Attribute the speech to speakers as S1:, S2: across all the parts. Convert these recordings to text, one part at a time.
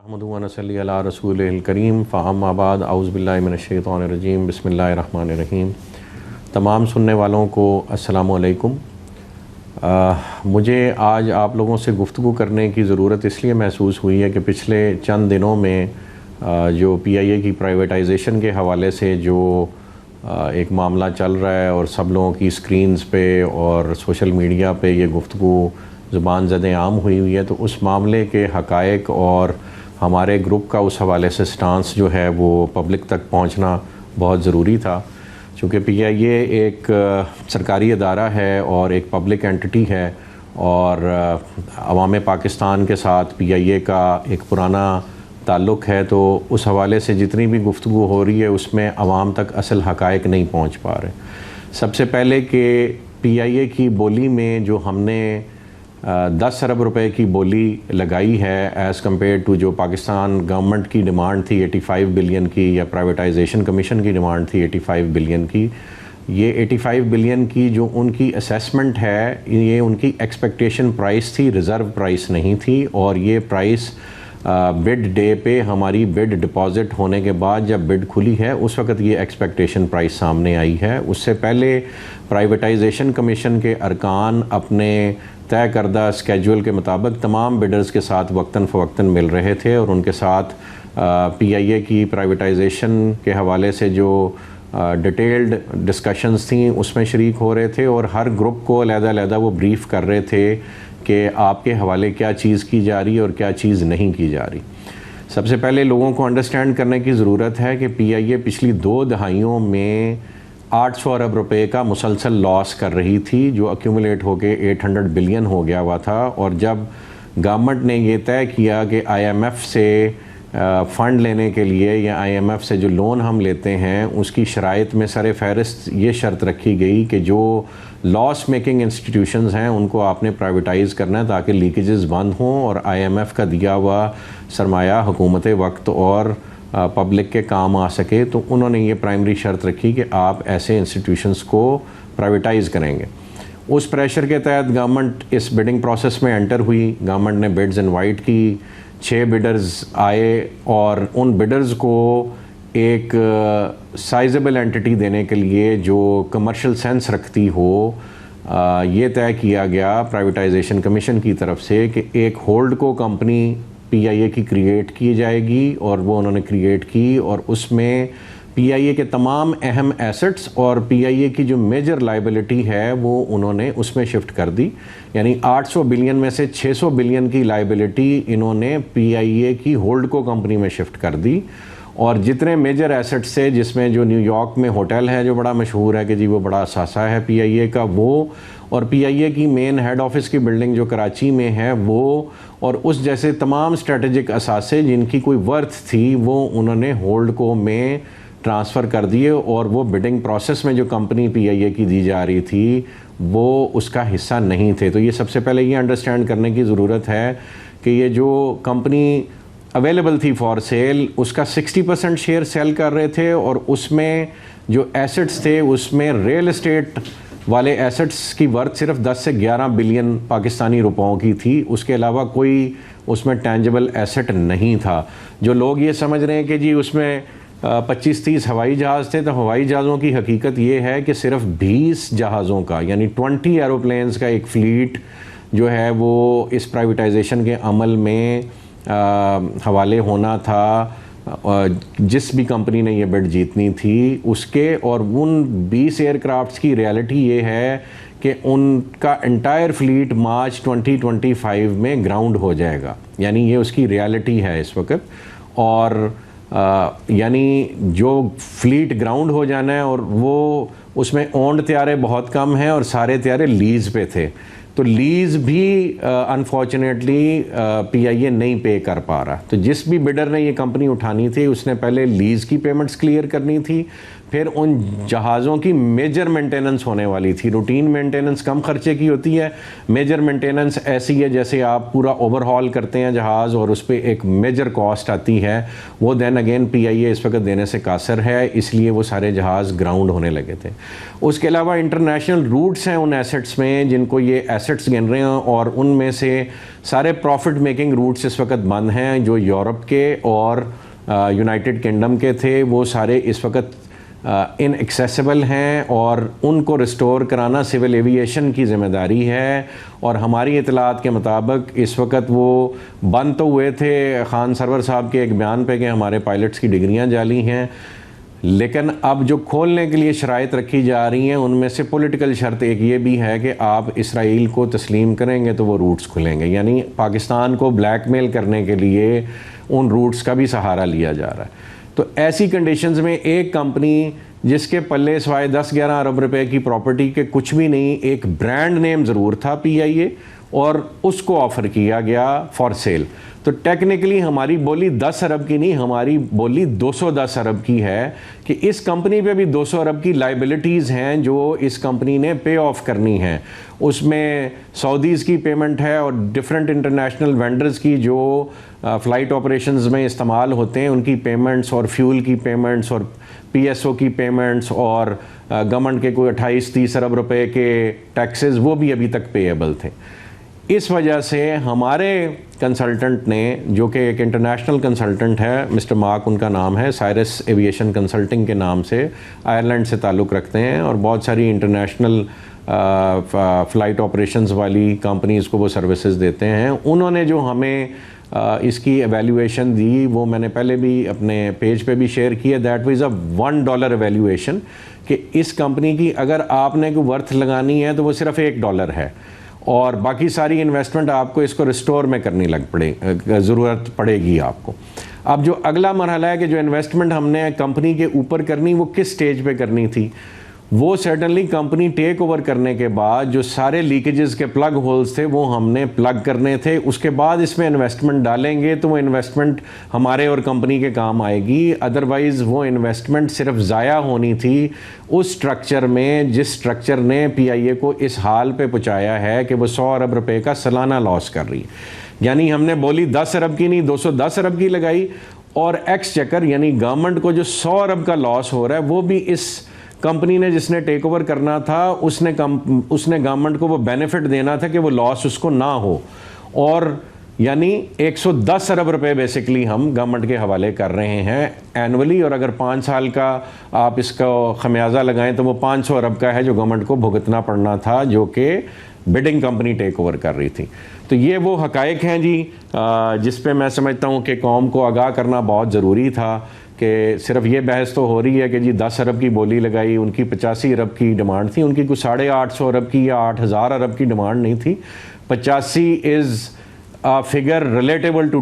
S1: अहमदु व नसल्ली अला रसूलिल करीम फ़अम्माबाद औज़ु बिल्लाहि मिनश्शैतानिर्रजीम बिस्मिल्लाहिर्रहमानिर्रहीम। तमाम सुनने वालों को अस्सलामु अलैकुम। मुझे आज आप लोगों से गुफ्तगू करने की ज़रूरत इसलिए महसूस हुई है कि पिछले चंद दिनों में जो PIA की प्राइवेटाइजेशन के हवाले से जो एक मामला चल रहा है और सब लोगों की स्क्रीन्स पे और सोशल मीडिया पे ये गुफ्तगू ज़ुबान ज़द आम हुई है, तो उस मामले के हक़ाइक़ और हमारे ग्रुप का उस हवाले से स्टांस जो है वो पब्लिक तक पहुंचना बहुत ज़रूरी था। चूँकि PIA एक सरकारी अदारा है और एक पब्लिक एंटिटी है और अवाम पाकिस्तान के साथ PIA का एक पुराना ताल्लुक़ है, तो उस हवाले से जितनी भी गुफ्तगू हो रही है उसमें आवाम तक असल हक़ाइक़ नहीं पहुँच पा रहे। सबसे पहले कि PIA की बोली में जो हमने 10 अरब रुपए की बोली लगाई है एज़ कम्पेयर टू जो पाकिस्तान गवर्नमेंट की डिमांड थी 85 बिलियन की, या प्राइवेटाइजेशन कमीशन की डिमांड थी 85 बिलियन की, ये 85 बिलियन की जो उनकी असेसमेंट है ये उनकी एक्सपेक्टेशन प्राइस थी, रिज़र्व प्राइस नहीं थी। और ये प्राइस बिड डे पे हमारी बिड डिपॉज़िट होने के बाद जब बिड खुली है उस वक़्त ये एक्सपेक्टेशन प्राइस सामने आई है। उससे पहले प्राइवेटाइजेशन कमीशन के अरकान अपने तय करदा स्केड्यूल के मुताबिक तमाम बिडर्स के साथ वक्तन फ़वक्तन मिल रहे थे और उनके साथ PIA की प्राइवेटाइजेशन के हवाले से जो डिटेल्ड डिस्कशंस थी उसमें शरीक हो रहे थे और हर ग्रुप को अलग-अलग वो ब्रीफ़ कर रहे थे कि आपके हवाले क्या चीज़ की जा रही है और क्या चीज़ नहीं की जा रही। सबसे पहले लोगों को अंडरस्टैंड करने की ज़रूरत है कि PIA पिछली 2 दहाइयों में 800 अरब रुपए का मुसलसल लॉस कर रही थी, जो एक्यूमुलेट होके 800 बिलियन हो गया हुआ था। और जब गवर्नमेंट ने ये तय किया कि IMF से फ़ंड लेने के लिए या IMF से जो लोन हम लेते हैं उसकी शराइत में सर फहरिस्त ये शर्त रखी गई कि जो लॉस मेकिंग इंस्टीट्यूशंस हैं उनको आपने प्राइवेटाइज़ करना है ताकि लीकेजेस बंद हों और IMF का दिया हुआ सरमाया हुकूमत वक्त और पब्लिक के काम आ सके। तो उन्होंने ये प्राइमरी शर्त रखी कि आप ऐसे इंस्टीट्यूशंस को प्राइवेटाइज़ करेंगे। उस प्रेशर के तहत गवर्नमेंट इस बिडिंग प्रोसेस में एंटर हुई। गवर्नमेंट ने बिड्स इनवाइट की, 6 बिडर्स आए और उन बिडर्स को एक साइजेबल एंटिटी देने के लिए जो कमर्शियल सेंस रखती हो ये तय किया गया प्राइवेटाइजेशन कमीशन की तरफ से कि एक होल्ड को कंपनी PIA की क्रिएट की जाएगी और वो उन्होंने क्रिएट की और उसमें PIA के तमाम अहम एसेट्स और PIA की जो मेजर लाइबिलिटी है वो उन्होंने उसमें शिफ्ट कर दी। यानी 800 बिलियन में से 600 बिलियन की लाइबिलिटी इन्होंने PIA की होल्ड को कंपनी में शिफ्ट कर दी। और जितने मेजर एसेट्स थे, जिसमें जो न्यूयॉर्क में होटल है जो बड़ा मशहूर है कि जी वो बड़ा असासा है PIA का, वो और PIA की मेन हेड ऑफिस की बिल्डिंग जो कराची में है वो, और उस जैसे तमाम स्ट्रेटेजिक असासे जिनकी कोई वर्थ थी वो उन्होंने होल्ड को में ट्रांसफ़र कर दिए और वो बिडिंग प्रोसेस में जो कंपनी PIA की दी जा रही थी वो उसका हिस्सा नहीं थे। तो ये सबसे पहले ये अंडरस्टैंड करने की ज़रूरत है कि ये जो कंपनी अवेलेबल थी फॉर सेल उसका 60% शेयर सेल कर रहे थे और उसमें जो एसेट्स थे उसमें रियल एस्टेट वाले एसेट्स की वर्थ सिर्फ 10 से 11 बिलियन पाकिस्तानी रुपयों की थी। उसके अलावा कोई उसमें टेंजिबल एसेट नहीं था। जो लोग ये समझ रहे हैं कि जी उसमें 25-30 हवाई जहाज़ थे, तो हवाई जहाज़ों की हकीकत ये है कि सिर्फ 20 जहाज़ों का यानी 20 एरोप्लेन्स का एक फ़्लीट जो है वो इस प्राइवेटाइजेशन के अमल में हवाले होना था। जिस भी कंपनी ने ये बिड जीतनी थी उसके, और उन 20 एयरक्राफ्ट्स की रियलिटी ये है कि उनका एंटायर फ्लीट मार्च 2025 में ग्राउंड हो जाएगा। यानी ये उसकी रियलिटी है इस वक्त। और यानी जो फ्लीट ग्राउंड हो जाना है और वो उसमें ओन्ड त्यारे बहुत कम हैं और सारे त्यारे लीज़ पे थे। तो लीज़ भी अनफॉर्चुनेटली PIA नहीं पे कर पा रहा। तो जिस भी बिडर ने ये कंपनी उठानी थी उसने पहले लीज़ की पेमेंट्स क्लियर करनी थी, फिर उन जहाज़ों की मेजर मेंटेनेंस होने वाली थी। रूटीन मेंटेनेंस कम खर्चे की होती है, मेजर मेंटेनेंस ऐसी है जैसे आप पूरा ओवरहॉल करते हैं जहाज़ और उस पर एक मेजर कॉस्ट आती है, वो देन अगेन PIA इस वक्त देने से कासर है, इसलिए वो सारे जहाज़ ग्राउंड होने लगे थे। उसके अलावा इंटरनेशनल रूट्स हैं उन एसेट्स में जिनको ये एसेट्स गिन रहे हैं, और उनमें से सारे प्रॉफिट मेकिंग रूट्स इस वक्त बंद हैं जो यूरोप के और यूनाइटेड किंगडम के थे, वो सारे इस वक्त इनएक्सेसिबल हैं और उनको रिस्टोर कराना सिविल एविएशन की ज़िम्मेदारी है। और हमारी इतलात के मुताबिक इस वक्त वो बंद तो हुए थे खान सरवर साहब के एक बयान पे कि हमारे पायलट्स की डिग्रियां जाली हैं, लेकिन अब जो खोलने के लिए शराइत रखी जा रही हैं उनमें से पॉलिटिकल शर्त एक ये भी है कि आप इसराइल को तस्लीम करेंगे तो वो रूट्स खुलेंगे, यानी पाकिस्तान को ब्लैकमेल करने के लिए उन रूट्स का भी सहारा लिया जा रहा है। तो ऐसी कंडीशंस में एक कंपनी जिसके पल्ले सवाए 10-11 अरब रुपए की प्रॉपर्टी के कुछ भी नहीं, एक ब्रांड नेम ज़रूर था PIA, और उसको ऑफ़र किया गया फॉर सेल। तो टेक्निकली हमारी बोली 10 अरब की नहीं, हमारी बोली 210 अरब की है कि इस कंपनी पे भी 200 अरब की लाइबिलिटीज़ हैं जो इस कंपनी ने पे ऑफ करनी है। उसमें सऊदीज़ की पेमेंट है और डिफरेंट इंटरनेशनल वेंडर्स की जो फ़्लाइट ऑपरेशंस में इस्तेमाल होते हैं उनकी पेमेंट्स, और फ्यूल की पेमेंट्स, और PSO की पेमेंट्स, और गवर्नमेंट के कोई 28-30 अरब रुपए के टैक्सेस वो भी अभी तक पेएबल थे। इस वजह से हमारे कंसल्टेंट ने, जो कि एक इंटरनेशनल कंसल्टेंट है, मिस्टर मार्क उनका नाम है, साइरस एविएशन कंसल्टिंग के नाम से, आयरलैंड से ताल्लुक़ रखते हैं और बहुत सारी इंटरनेशनल फ़्लाइट ऑपरेशंस वाली कंपनीज़ को वो सर्विसेज देते हैं। उन्होंने जो हमें इसकी एवेल्यूएशन दी वो मैंने पहले भी अपने पेज पे भी शेयर किया। दैट वाज अ $1 एवेल्यूएशन कि इस कंपनी की अगर आपने कोई वर्थ लगानी है तो वो सिर्फ $1 है, और बाकी सारी इन्वेस्टमेंट आपको इसको रिस्टोर में करनी ज़रूरत पड़ेगी आपको। अब जो अगला मरहला है कि जो इन्वेस्टमेंट हमने कंपनी के ऊपर करनी, वो किस स्टेज पे करनी थी, वो सर्टनली कंपनी टेक ओवर करने के बाद जो सारे लीकेजेस के प्लग होल्स थे वो हमने प्लग करने थे। उसके बाद इसमें इन्वेस्टमेंट डालेंगे तो वो इन्वेस्टमेंट हमारे और कंपनी के काम आएगी, अदरवाइज़ वो इन्वेस्टमेंट सिर्फ ज़ाया होनी थी उस स्ट्रक्चर में जिस स्ट्रक्चर ने PIA को इस हाल पे पहुँचाया है कि वो 100 अरब रुपए का सालाना लॉस कर रही है। यानी हमने बोली 10 अरब की नहीं 210 अरब की लगाई, और एक्सचेकर यानी गवर्नमेंट को जो 100 अरब का लॉस हो रहा है वो भी इस कंपनी ने जिसने टेक ओवर करना था उसने गवर्नमेंट को वो बेनिफिट देना था कि वो लॉस उसको ना हो, और यानी 110 अरब रुपए बेसिकली हम गवर्नमेंट के हवाले कर रहे हैं एनुअली। और अगर 5 साल का आप इसका खमियाजा लगाएं तो वो 500 अरब का है जो गवर्नमेंट को भुगतना पड़ना था, जो कि बिडिंग कंपनी टेक ओवर कर रही थी। तो ये वो हकायक हैं जी जिस पे मैं समझता हूँ कि कौम को आगाह करना बहुत ज़रूरी था कि सिर्फ ये बहस तो हो रही है कि जी 10 अरब की बोली लगाई, उनकी 85 अरब की डिमांड थी, उनकी कुछ 850 अरब की या 8000 अरब की डिमांड नहीं थी। 85 इज़ फिगर रिलेटेबल टू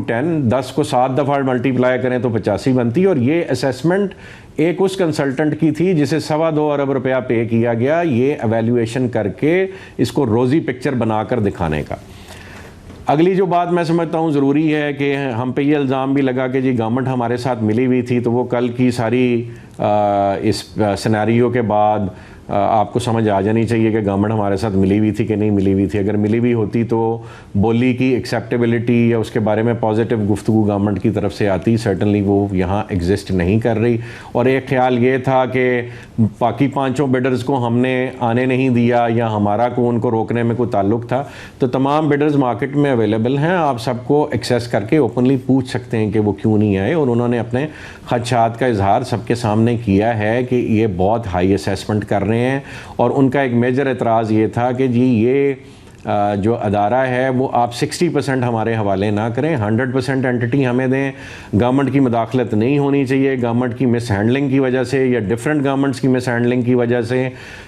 S1: 10 को 7 दफ़ा मल्टीप्लाई करें तो 85 बनती, और ये असेसमेंट एक उस कंसल्टेंट की थी जिसे 2.25 अरब रुपया पे किया गया ये एवेल्यूएशन करके इसको रोज़ी पिक्चर बनाकर दिखाने का। अगली जो बात मैं समझता हूँ ज़रूरी है कि हम पे ये इल्ज़ाम भी लगा कि जी गवर्नमेंट हमारे साथ मिली हुई थी, तो वो कल की सारी इस सिनेरियो के बाद आपको समझ आ जानी चाहिए कि गवर्नमेंट हमारे साथ मिली हुई थी कि नहीं मिली हुई थी। अगर मिली हुई होती तो बोली की एक्सेप्टेबिलिटी या उसके बारे में पॉजिटिव गुफ्तगू गवर्नमेंट की तरफ से आती, सर्टनली वो यहाँ एग्जिस्ट नहीं कर रही। और एक ख्याल ये था कि बाकी 5 बिडर्स को हमने आने नहीं दिया या हमारा को उनको रोकने में कोई ताल्लुक था। तो तमाम बिडर्स मार्केट में अवेलेबल हैं, आप सबको एक्सेस करके ओपनली पूछ सकते हैं कि वो क्यों नहीं आए, और उन्होंने अपने खदशात का इजहार सबके सामने किया है कि ये बहुत हाई असेसमेंट कर रहे हैं। और उनका एक मेजर एतराज़ ये था कि जी ये जो अदारा है वो आप 60% हमारे हवाले ना करें, 100% एंटिटी हमें दें। गवर्नमेंट की मदाखलत नहीं होनी चाहिए, गवर्नमेंट की मिस हैंडलिंग की वजह से या डिफरेंट गवर्नमेंट्स की मिस हैंडलिंग की वजह से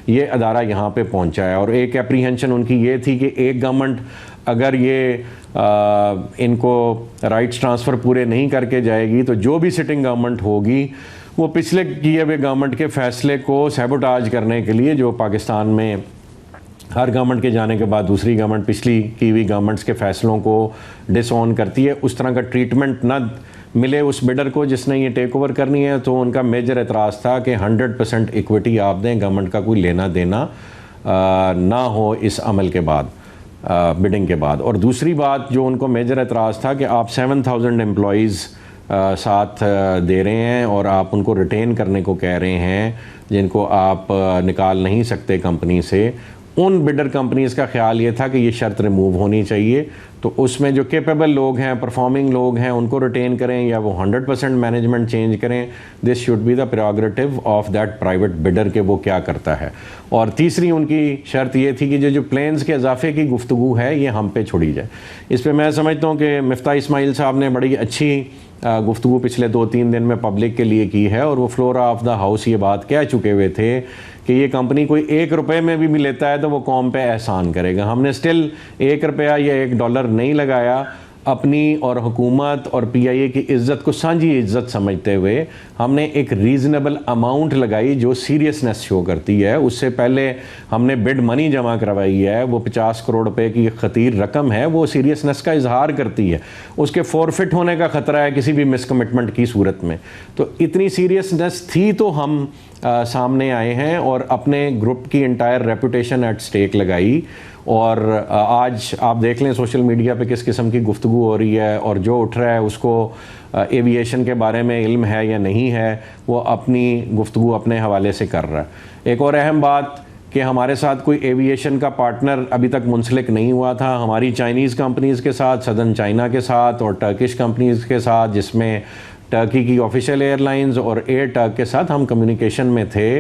S1: ये अदारा यहाँ पे पहुँचा है। और एक एप्रीहेंशन उनकी ये थी कि एक गवर्नमेंट अगर ये इनको राइट्स ट्रांसफ़र पूरे नहीं करके जाएगी तो जो भी सिटिंग गवर्नमेंट होगी वो पिछले किए हुए गवर्नमेंट के फ़ैसले को सैबोटाज करने के लिए जो पाकिस्तान में हर गवर्नमेंट के जाने के बाद दूसरी गवर्नमेंट पिछली की हुई गवर्नमेंट्स के फैसलों को डिसऑन करती है, उस तरह का ट्रीटमेंट न मिले उस बिडर को जिसने ये टेक ओवर करनी है। तो उनका मेजर एतराज़ था कि 100% इक्विटी आप दें, गवर्नमेंट का कोई लेना देना ना हो इस अमल के बाद, बिडिंग के बाद। और दूसरी बात जो उनको मेजर एतराज़ था कि आप 7000 एम्प्लॉयज़ साथ दे रहे हैं और आप उनको रिटेन करने को कह रहे हैं जिनको आप निकाल नहीं सकते कंपनी से। उन बिडर कंपनीज़ का ख्याल ये था कि ये शर्त रिमूव होनी चाहिए, तो उसमें जो कैपेबल लोग हैं, परफॉर्मिंग लोग हैं, उनको रिटेन करें या वो 100% मैनेजमेंट चेंज करें। This should be the prerogative of that private bidder के वो क्या करता है। और तीसरी उनकी शर्त ये थी कि जो प्लेन्स के इजाफे की गुफ्तगू है ये हम पे छोड़ी जाए। इस पर मैं समझता हूँ कि मिफ्ता इस्माइल साहब ने बड़ी अच्छी गुफ्तगू पिछले 2-3 दिन में पब्लिक के लिए की है, और वो फ्लोरा ऑफ द हाउस ये बात कह चुके हुए थे कि ये कंपनी कोई $1 में भी लेता है तो वो कौम पे एहसान करेगा। हमने स्टिल $1 या $1 नहीं लगाया। अपनी और हुकूमत और PIA की इज़्ज़त को सांझी इज़्ज़त समझते हुए हमने एक रीज़नेबल अमाउंट लगाई जो सीरियसनेस शो करती है। उससे पहले हमने बिड मनी जमा करवाई है, वो 50 करोड़ रुपए की खतीर रकम है, वो सीरियसनेस का इजहार करती है। उसके फॉरफिट होने का ख़तरा है किसी भी मिसकमिटमेंट की सूरत में। तो इतनी सीरियसनेस थी तो हम सामने आए हैं और अपने ग्रुप की इंटायर रेपुटेशन एट स्टेक लगाई। और आज आप देख लें सोशल मीडिया पे किस किस्म की गुफ्तगू हो रही है, और जो उठ रहा है उसको एविएशन के बारे में इल्म है या नहीं है, वो अपनी गुफ्तगू अपने हवाले से कर रहा है। एक और अहम बात कि हमारे साथ कोई एविएशन का पार्टनर अभी तक मुंसलिक नहीं हुआ था। हमारी चाइनीज़ कंपनीज़ के साथ, सदर्न चाइना के साथ और टर्किश कंपनीज़ के साथ, जिसमें टर्की की ऑफिशियल एयरलाइंस और एयर टर्क के साथ हम कम्युनिकेशन में थे,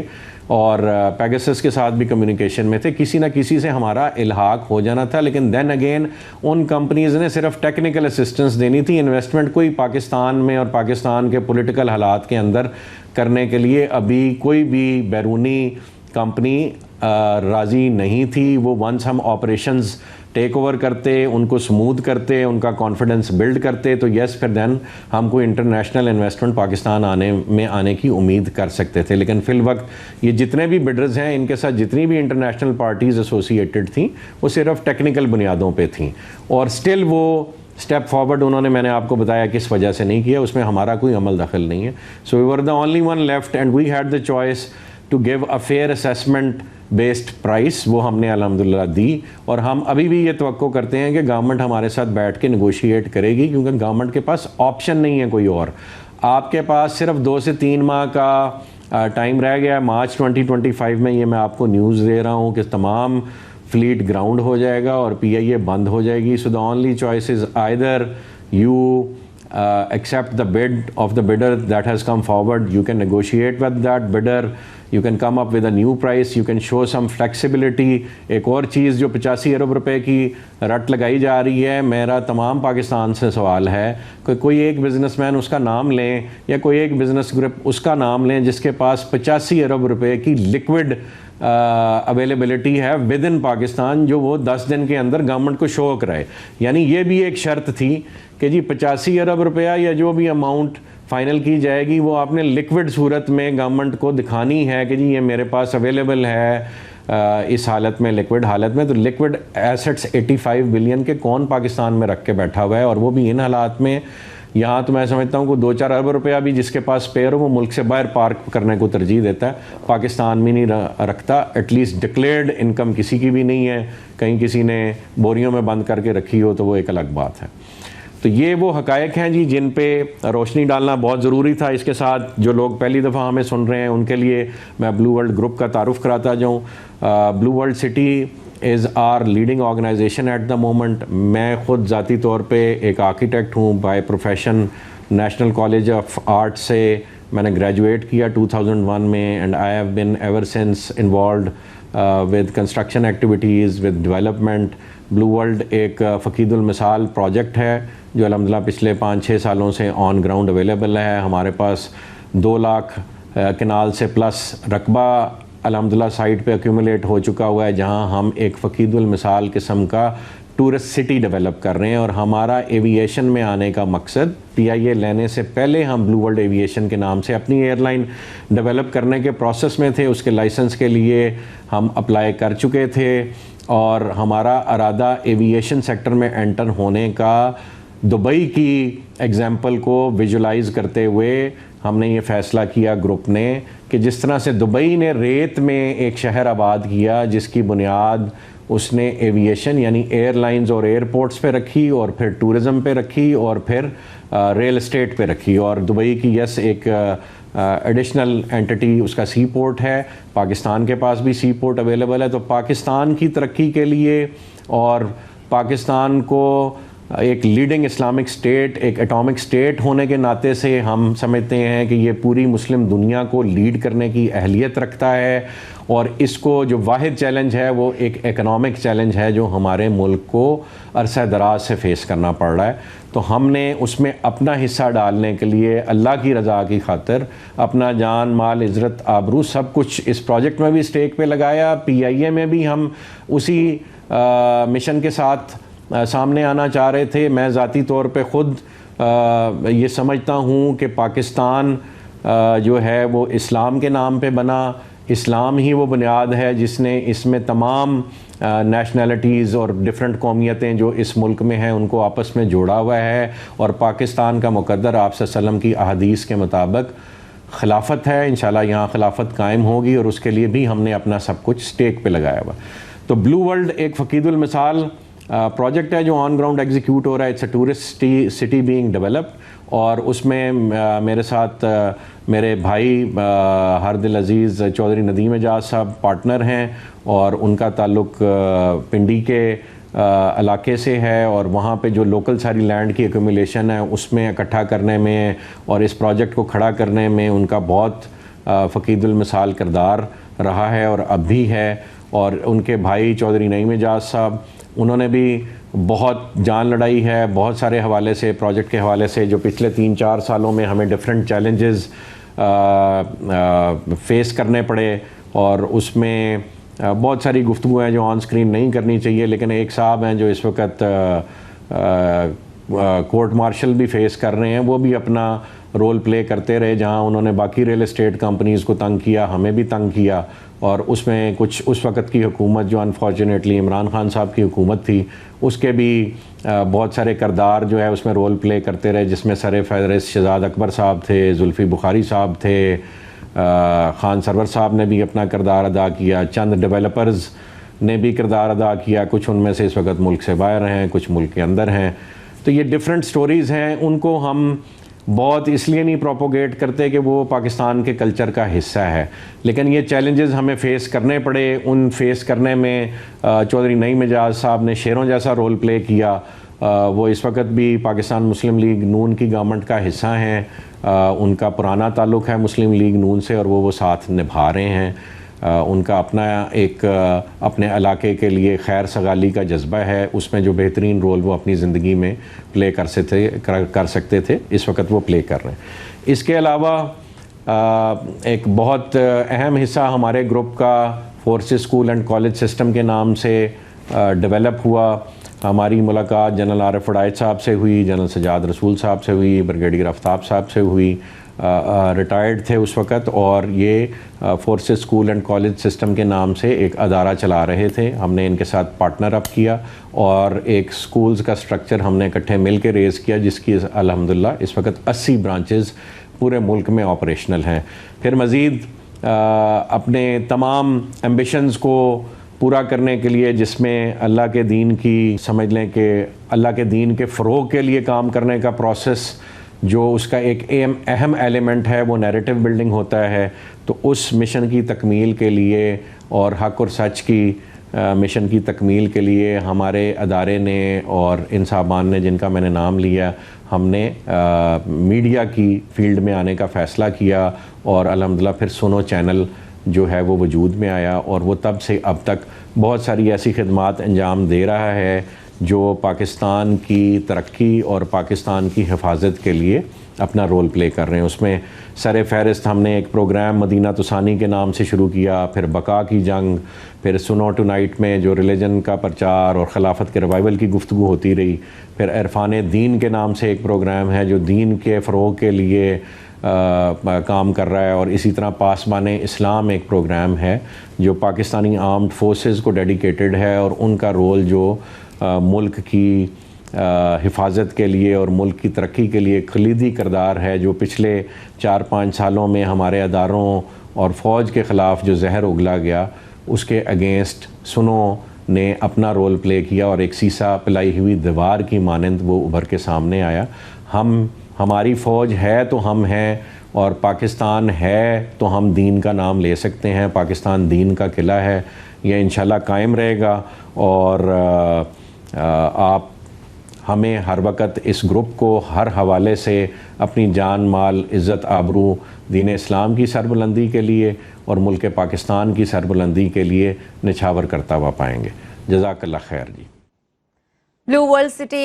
S1: और पेगासस के साथ भी कम्युनिकेशन में थे। किसी ना किसी से हमारा इल्हाक हो जाना था, लेकिन देन अगेन उन कंपनीज़ ने सिर्फ टेक्निकल असिस्टेंस देनी थी। इन्वेस्टमेंट कोई पाकिस्तान में और पाकिस्तान के पॉलिटिकल हालात के अंदर करने के लिए अभी कोई भी बैरूनी कंपनी राज़ी नहीं थी। वो वंस हम ऑपरेशंस टेक ओवर करते, उनको स्मूथ करते, उनका कॉन्फिडेंस बिल्ड करते, तो यस फिर देन हम कोई इंटरनेशनल इन्वेस्टमेंट पाकिस्तान आने की उम्मीद कर सकते थे। लेकिन फिल वक्त ये जितने भी बिडर्स हैं, इनके साथ जितनी भी इंटरनेशनल पार्टीज़ एसोसिएटेड थी, वो सिर्फ टेक्निकल बुनियादों पे थी। और स्टिल वो स्टेप फॉरवर्ड उन्होंने, मैंने आपको बताया किस वजह से नहीं किया, उसमें हमारा कोई अमल दखल नहीं है। So we were the only one left and we had the choice to give a fair assessment based price. वो हमने अल्हम्दुलिल्लाह दी, और हम अभी भी ये तवक्को करते हैं कि गवर्नमेंट हमारे साथ बैठ के नेगोशिएट करेगी, क्योंकि गवर्नमेंट के पास ऑप्शन नहीं है कोई और। आपके पास सिर्फ 2 से 3 माह का टाइम रह गया है। मार्च 2025 में ये मैं आपको न्यूज़ दे रहा हूँ कि तमाम फ्लीट ग्राउंड हो जाएगा और PIA बंद हो जाएगी। So the only choice is either you accept the bid of the bidder that has come forward, you can negotiate with that bidder, you can come up with a new price, you can show some flexibility। एक और चीज़ जो 85 अरब रुपए की रट लगाई जा रही है, मेरा तमाम पाकिस्तान से सवाल है कि कोई एक बिजनेसमैन उसका नाम लें या कोई एक बिजनेस ग्रुप उसका नाम लें जिसके पास 85 अरब रुपए की लिक्विड अवेलेबिलिटी है विद इन पाकिस्तान, जो वो 10 दिन के अंदर गवर्नमेंट को शो कराए। यानी ये भी एक शर्त थी कि जी 85 अरब रुपया या जो भी अमाउंट फ़ाइनल की जाएगी वो आपने लिक्विड सूरत में गवर्नमेंट को दिखानी है कि जी ये मेरे पास अवेलेबल है इस हालत में, लिक्विड हालत में। तो लिक्विड एसेट्स 85 बिलियन के कौन पाकिस्तान में रख के बैठा हुआ है, और वो भी इन हालात में। यहाँ तो मैं समझता हूँ कि 2-4 अरब रुपया भी जिसके पास स्पेयर हो वो मुल्क से बाहर पार्क करने को तरजीह देता है, पाकिस्तान में नहीं रखता। एटलीस्ट डिक्लेयर्ड इनकम किसी की भी नहीं है, कहीं किसी ने बोरियों में बंद करके रखी हो तो वो एक अलग बात है। तो ये वो हकायक हैं जी जिन पे रोशनी डालना बहुत ज़रूरी था। इसके साथ जो लोग पहली दफ़ा हमें सुन रहे हैं उनके लिए मैं ब्लू वर्ल्ड ग्रुप का तारुफ़ कराता जाऊँ। Blue World City is our leading organisation at the moment. मैं ख़ुद ज़ाती तौर पे एक आर्किटेक्ट हूँ by profession. National College of Art से मैंने ग्रेजुएट किया 2001 में, and I have been ever since involved with construction activities, with development. Blue World एक फ़कीदुल मिसाल प्रोजेक्ट है जो अल्हम्दुलिल्लाह पिछले 5-6 सालों से ऑन ग्राउंड अवेलेबल है। हमारे पास 2 लाख कनाल से प्लस रकबा अल्हम्दुलिल्लाह साइट पे एक्यूमुलेट हो चुका हुआ है, जहां हम एक फ़कीदुल मिसाल किस्म का टूरिस्ट सिटी डेवलप कर रहे हैं। और हमारा एविएशन में आने का मकसद, PIA लेने से पहले हम ब्लू वर्ल्ड एविएशन के नाम से अपनी एयरलाइन डेवलप करने के प्रोसेस में थे। उसके लाइसेंस के लिए हम अप्लाई कर चुके थे और हमारा इरादा एविएशन सेक्टर में एंटर होने का दुबई की एग्ज़ाम्पल को विजुलाइज करते हुए हमने ये फ़ैसला किया ग्रुप ने कि जिस तरह से दुबई ने रेत में एक शहर आबाद किया जिसकी बुनियाद उसने एविएशन यानी एयरलाइंस और एयरपोर्ट्स पे रखी और फिर टूरिज़म पे रखी और फिर रियल एस्टेट पे रखी। और दुबई की यस एक एडिशनल एंटिटी उसका सी पोर्ट है, पाकिस्तान के पास भी सी पोर्ट अवेलेबल है। तो पाकिस्तान की तरक्की के लिए और पाकिस्तान को एक लीडिंग इस्लामिक स्टेट, एक एटॉमिक स्टेट होने के नाते से हम समझते हैं कि ये पूरी मुस्लिम दुनिया को लीड करने की अहलियत रखता है। और इसको जो वाहिद चैलेंज है वो एक इकनॉमिक चैलेंज है जो हमारे मुल्क को अरसा दराज से फेस करना पड़ रहा है। तो हमने उसमें अपना हिस्सा डालने के लिए अल्लाह की रज़ा की खातिर अपना जान माल इज़्ज़त आबरू सब कुछ इस प्रोजेक्ट में भी स्टेक पे लगाया। PIA में भी हम उसी मिशन के साथ सामने आना चाह रहे थे। मैं ज़ाती तौर पे ख़ुद ये समझता हूँ कि पाकिस्तान जो है वो इस्लाम के नाम पे बना, इस्लाम ही वो बुनियाद है जिसने इसमें तमाम नेशनलिटीज़ और डिफरेंट कौमियतें जो इस मुल्क में हैं उनको आपस में जोड़ा हुआ है। और पाकिस्तान का मुक़द्दर आप सल्लल्लाहु अलैहि वसल्लम की अहादीस के मुताबिक खिलाफत है। इंशाल्लाह यहाँ खिलाफत कायम होगी और उसके लिए भी हमने अपना सब कुछ स्टेक पे लगाया हुआ। तो ब्लू वर्ल्ड एक फ़कीदुल मिसाल प्रोजेक्ट है जो ऑन ग्राउंड एग्जीक्यूट हो रहा है। It's a tourist city being developed और उसमें मेरे साथ मेरे भाई हरदिल अज़ीज़ चौधरी नदीम एजाज साहब पार्टनर हैं और उनका ताल्लुक़ पिंडी के इलाके से है। और वहाँ पे जो लोकल सारी लैंड की एक्यूमुलेशन है उसमें इकट्ठा करने में और इस प्रोजेक्ट को खड़ा करने में उनका बहुत फ़कीदुल मिसाल किरदार रहा है और अब भी है। और उनके भाई चौधरी नईम एजाज साहब उन्होंने भी बहुत जान लड़ाई है बहुत सारे हवाले से, प्रोजेक्ट के हवाले से, जो पिछले 3-4 सालों में हमें डिफरेंट चैलेंजेस फेस करने पड़े। और उसमें बहुत सारी गुफ्तगू हैं जो ऑन स्क्रीन नहीं करनी चाहिए, लेकिन एक साहब हैं जो इस वक्त कोर्ट मार्शल भी फेस कर रहे हैं, वो भी अपना रोल प्ले करते रहे। जहां उन्होंने बाकी रियल एस्टेट कंपनीज़ को तंग किया, हमें भी तंग किया। और उसमें कुछ उस वक़्त की हुकूमत जो अनफॉर्चुनेटली इमरान खान साहब की हुकूमत थी उसके भी बहुत सारे किरदार जो है उसमें रोल प्ले करते रहे, जिसमें सर फ़हरिस्त शहजाद अकबर साहब थे, जुल्फ़ी बुखारी साहब थे, खान सरवर साहब ने भी अपना किरदार अदा किया, चंद डेवलपर्स ने भी किरदार अदा किया। कुछ उनमें से इस वक्त मुल्क से बाहर हैं, कुछ मुल्क के अंदर हैं। तो ये डिफरेंट स्टोरीज़ हैं, उनको हम बहुत इसलिए नहीं प्रोपोगेट करते कि वो पाकिस्तान के कल्चर का हिस्सा है, लेकिन ये चैलेंजेस हमें फ़ेस करने पड़े। उन फेस करने में चौधरी नईम एजाज साहब ने शेरों जैसा रोल प्ले किया। वो इस वक्त भी पाकिस्तान मुस्लिम लीग नून की गवर्नमेंट का हिस्सा हैं। उनका पुराना ताल्लुक़ है मुस्लिम लीग नून से और वो साथ निभा रहे हैं। उनका अपना एक अपने इलाके के लिए खैर सगाली का जज्बा है, उसमें जो बेहतरीन रोल वो अपनी ज़िंदगी में प्ले कर सकते थे इस वक्त वो प्ले कर रहे हैं। इसके अलावा एक बहुत अहम हिस्सा हमारे ग्रुप का forces school and college system के नाम से डेवलप हुआ। हमारी मुलाकात जनरल आरिफ उड़ायत साहब से हुई, जनरल सजाद रसूल साहब से हुई, ब्रिगेडियर आफ्ताब साहब से हुई। रिटायर्ड थे उस वक़्त और ये forces school and college system के नाम से एक अदारा चला रहे थे। हमने इनके साथ पार्टनर अप किया और एक स्कूल्स का स्ट्रक्चर हमने इकट्ठे मिल के रेज़ किया, जिसकी अल्हम्दुलिल्लाह इस वक्त 80 ब्रांचेज़ पूरे मुल्क में ऑपरेशनल हैं। फिर मज़ीद अपने तमाम एम्बिशंस को पूरा करने के लिए, जिसमें अल्लाह के दीन की समझ लें कि अल्लाह के दीन के फ़रोग़ के लिए काम करने का प्रोसेस जो उसका एक अहम एलिमेंट है वो नैरेटिव बिल्डिंग होता है। तो उस मिशन की तकमील के लिए और हक़ और सच की मिशन की तकमील के लिए हमारे अदारे ने और इन साहबान ने जिनका मैंने नाम लिया, हमने मीडिया की फ़ील्ड में आने का फ़ैसला किया और अल्हम्दुलिल्लाह फिर सुनो चैनल जो है वो वजूद में आया और वो तब से अब तक बहुत सारी ऐसी खिदमात अंजाम दे रहा है जो पाकिस्तान की तरक्की और पाकिस्तान की हिफाजत के लिए अपना रोल प्ले कर रहे हैं। उसमें सर फ़हरिस्त हमने एक प्रोग्राम मदीना तुसानी के नाम से शुरू किया, फिर बका की जंग, फिर सुनो टुनाइट में जो रिलीजन का प्रचार और खिलाफत के रिवाइवल की गुफ्तगू होती रही। फिर इरफान दीन के नाम से एक प्रोग्राम है जो दीन के फ़रोग़ के लिए काम कर रहा है। और इसी तरह पासबान इस्लाम एक प्रोग्राम है जो पाकिस्तानी आर्म्ड फोर्सेस को डेडिकेटेड है, और उनका रोल जो मुल्क की हिफाजत के लिए और मुल्क की तरक्की के लिए कलीदी किरदार है, जो पिछले 4-5 सालों में हमारे अदारों और फ़ौज के ख़िलाफ़ जो जहर उगला गया उसके अगेंस्ट सुनो ने अपना रोल प्ले किया, और एक सीसा पिलाई हुई दीवार की मानंद वो उभर के सामने आया। हमारी फ़ौज है तो हम हैं, और पाकिस्तान है तो हम दीन का नाम ले सकते हैं। पाकिस्तान दीन का किला है, यह इंशाल्लाह कायम रहेगा। और आप हमें हर वक्त इस ग्रुप को हर हवाले से अपनी जान, माल, इज़्ज़त, आबरू दीन इस्लाम की सरबुलंदी के लिए और मुल्क पाकिस्तान की सरबुलंदी के लिए निछावर करता हुआ पाएंगे। जज़ाकल्लाह खैर जी।
S2: ब्लू वर्ल्ड सिटी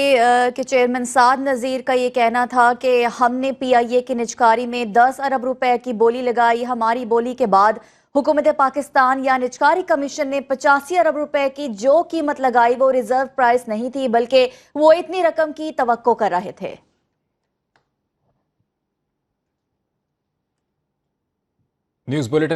S2: के चेयरमैन साद नज़ीर का ये कहना था कि हमने PIA की निजकारी में 10 अरब रुपए की बोली लगाई। हमारी बोली के बाद हुकूमत पाकिस्तान या निजकारी कमीशन ने 85 अरब रुपए की जो कीमत लगाई वो रिजर्व प्राइस नहीं थी, बल्कि वो इतनी रकम की तवक्को कर रहे थे।
S3: News bulletin